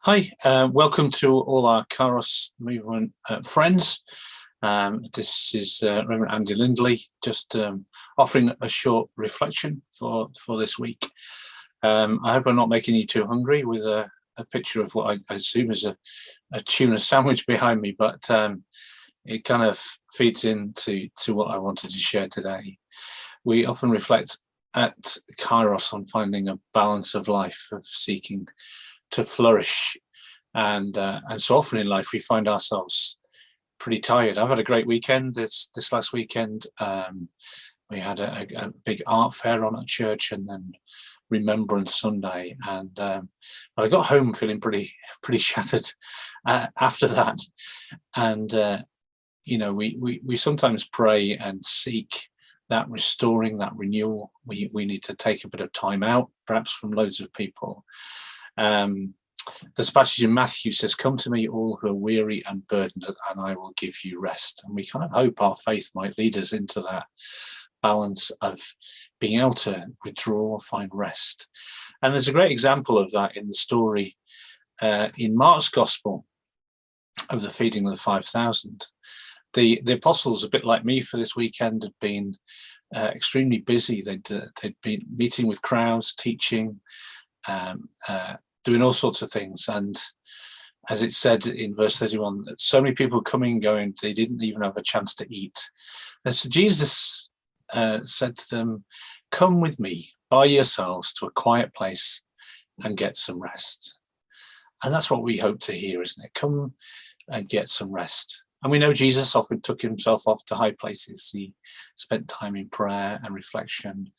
Hi, welcome to all our Kairos movement friends. This is Reverend Andy Lindley, just offering a short reflection for this week. I hope I'm not making you too hungry with a picture of what I assume is a tuna sandwich behind me, but it kind of feeds into what I wanted to share today. We often reflect at Kairos on finding a balance of life, of seeking to flourish, and so often in life we find ourselves pretty tired. I've had a great weekend this last weekend. We had a big art fair on at church, and then Remembrance Sunday, and but I got home feeling pretty shattered after that. And we sometimes pray and seek that restoring, that renewal. We need to take a bit of time out, perhaps from loads of people. This passage in Matthew says, "Come to me, all who are weary and burdened, and I will give you rest." And we kind of hope our faith might lead us into that balance of being able to withdraw, find rest. And there's a great example of that in the story in Mark's Gospel of the feeding of the 5,000. The apostles, a bit like me for this weekend, had been extremely busy. They'd been meeting with crowds, teaching, doing all sorts of things. And as it said in verse 31, so many people coming and going, they didn't even have a chance to eat. And so Jesus said to them, "Come with me by yourselves to a quiet place and get some rest." And that's what we hope to hear, isn't it? Come and get some rest. And we know Jesus often took himself off to high places. He spent time in prayer and reflection,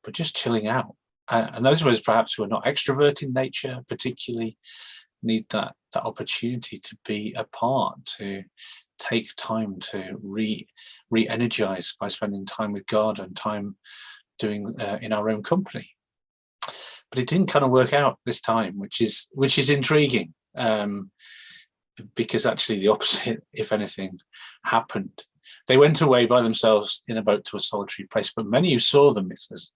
but just chilling out. And those of us perhaps who are not extrovert in nature particularly need that opportunity to be apart, to take time to re-energize by spending time with God and time doing in our own company. But it didn't kind of work out this time, which is intriguing, because actually the opposite, if anything, happened. They went away by themselves in a boat to a solitary place, but many who saw them, it says,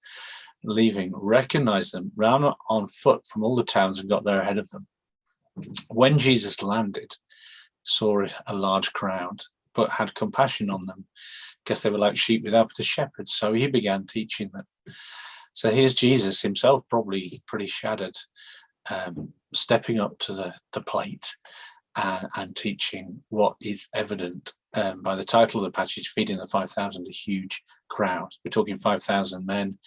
leaving, recognized them, ran on foot from all the towns and got there ahead of them. When Jesus landed, saw a large crowd, but had compassion on them, because they were like sheep without a shepherd. So he began teaching them. So here's Jesus himself, probably pretty shattered, stepping up to the plate and teaching what is evident by the title of the passage, Feeding the 5,000, a huge crowd. We're talking 5,000 men,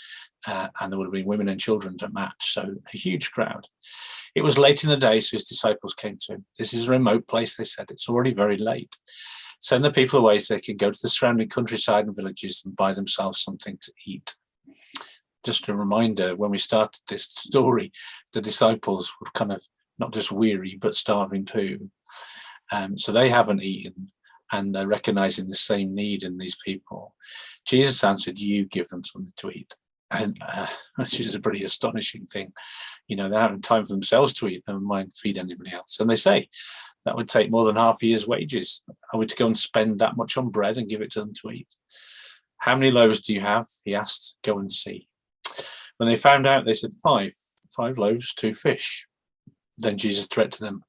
and there would have been women and children to match, so a huge crowd. It was late in the day, so his disciples came to him. This is a remote place, they said. It's already very late. Send the people away so they can go to the surrounding countryside and villages and buy themselves something to eat. Just a reminder, when we started this story, the disciples were kind of not just weary, but starving too. So they haven't eaten, and they're recognizing the same need in these people. Jesus answered, "You give them something to eat." And which is a pretty astonishing thing. They're having time for themselves to eat, never mind feed anybody else. And they say that would take more than half a year's wages. Are we to go and spend that much on bread and give it to them to eat? "How many loaves do you have?" he asked. "Go and see." When they found out, they said, five loaves, 2 fish. Then Jesus directed them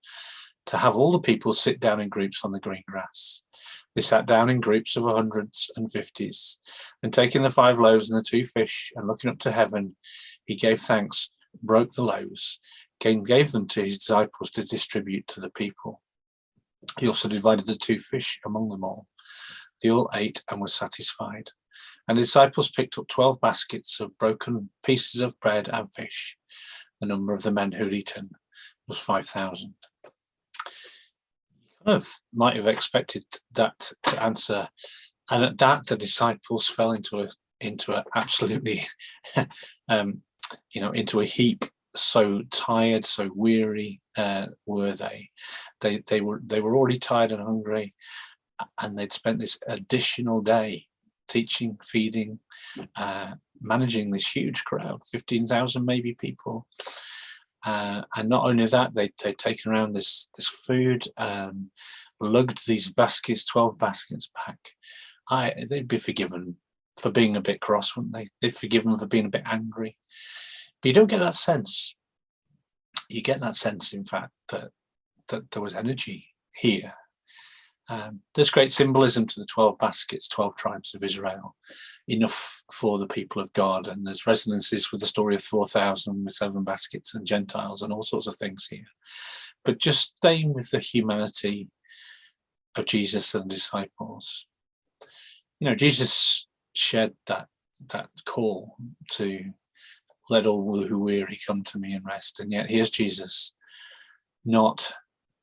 to have all the people sit down in groups on the green grass. They sat down in groups of hundreds and fifties, and taking the 5 loaves and the 2 fish, and looking up to heaven, he gave thanks, broke the loaves, gave them to his disciples to distribute to the people. He also divided the 2 fish among them all. They all ate and were satisfied. And the disciples picked up 12 baskets of broken pieces of bread and fish. The number of the men who had eaten was 5,000. You kind of might have expected that to answer, and at that the disciples fell into a absolutely into a heap. So tired, so weary were they. They were already tired and hungry, and they'd spent this additional day teaching, feeding, managing this huge crowd, 15,000 maybe people. And not only that, they'd taken around this food, lugged these baskets, 12 baskets back. They'd be forgiven for being a bit cross, wouldn't they? They'd forgiven for being a bit angry. But you don't get that sense. you get that sense, in fact, that there was energy here. There's great symbolism to the 12 baskets, 12 tribes of Israel, enough for the people of God. And there's resonances with the story of 4,000 with 7 baskets and Gentiles and all sorts of things here. But just staying with the humanity of Jesus and disciples. Jesus shared that call to let all who weary come to me and rest. And yet here's Jesus not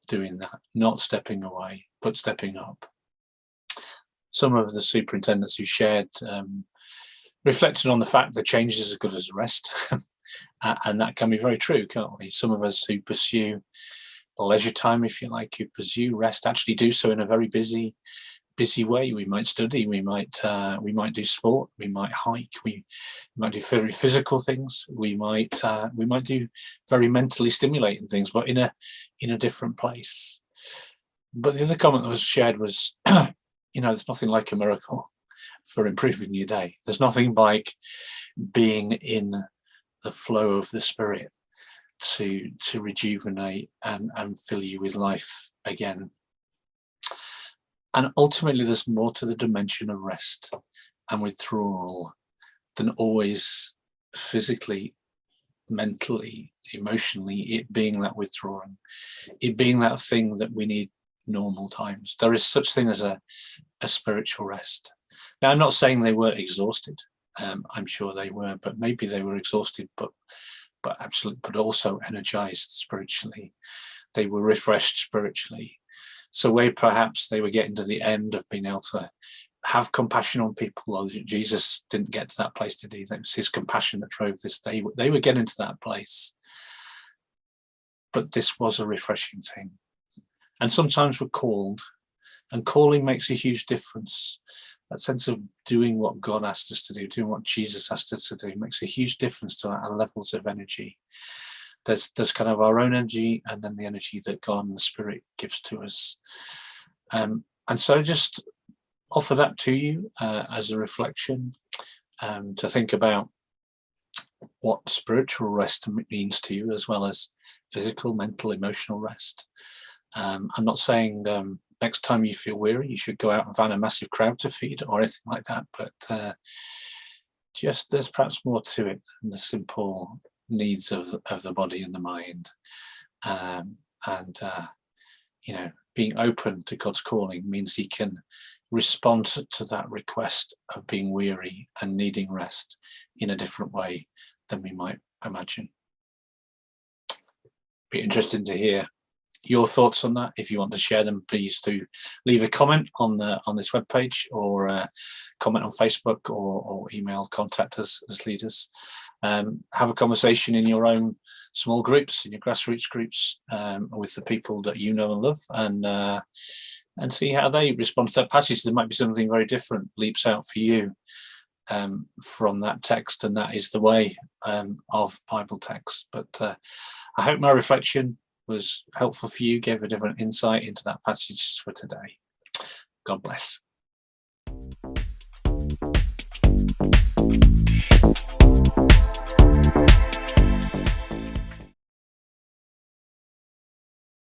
doing that, not stepping away, but stepping up. Some of the superintendents who shared reflected on the fact that change is as good as rest. And that can be very true, can't we? Some of us who pursue leisure time, if you like, who pursue rest, actually do so in a very busy way. We might study, we might do sport, we might hike, we might do very physical things, we might do very mentally stimulating things, but in a different place. But the other comment that was shared was, there's nothing like a miracle for improving your day. There's nothing like being in the flow of the Spirit to rejuvenate and fill you with life again. And ultimately, there's more to the dimension of rest and withdrawal than always physically, mentally, emotionally, it being that withdrawing, it being that thing that we need normal times. There is such thing as a spiritual rest. Now, I'm not saying they weren't exhausted. I'm sure they were, but maybe they were exhausted, but also energized spiritually. They were refreshed spiritually. So where perhaps they were getting to the end of being able to have compassion on people, although Jesus didn't get to that place, did he? It was his compassion that drove this. They were getting to that place. But this was a refreshing thing. And sometimes we're called, and calling makes a huge difference. That sense of doing what God asked us to do, doing what Jesus asked us to do, makes a huge difference to our levels of energy. There's kind of our own energy, and then the energy that God and the Spirit gives to us. And so just offer that to you as a reflection, to think about what spiritual rest means to you, as well as physical, mental, emotional rest. I'm not saying next time you feel weary, you should go out and find a massive crowd to feed or anything like that, but just there's perhaps more to it than the simple needs of the body and the mind, being open to God's calling means he can respond to that request of being weary and needing rest in a different way than we might imagine. Be interesting to hear your thoughts on that. If you want to share them, please do leave a comment on this webpage, or comment on Facebook, or email, contact us as leaders. Have a conversation in your own small groups, in your grassroots groups, with the people that you know and love, and see how they respond to that passage. There might be something very different leaps out for you from that text, and that is the way of Bible text. But I hope my reflection was helpful for you, gave a different insight into that passage for today. God bless.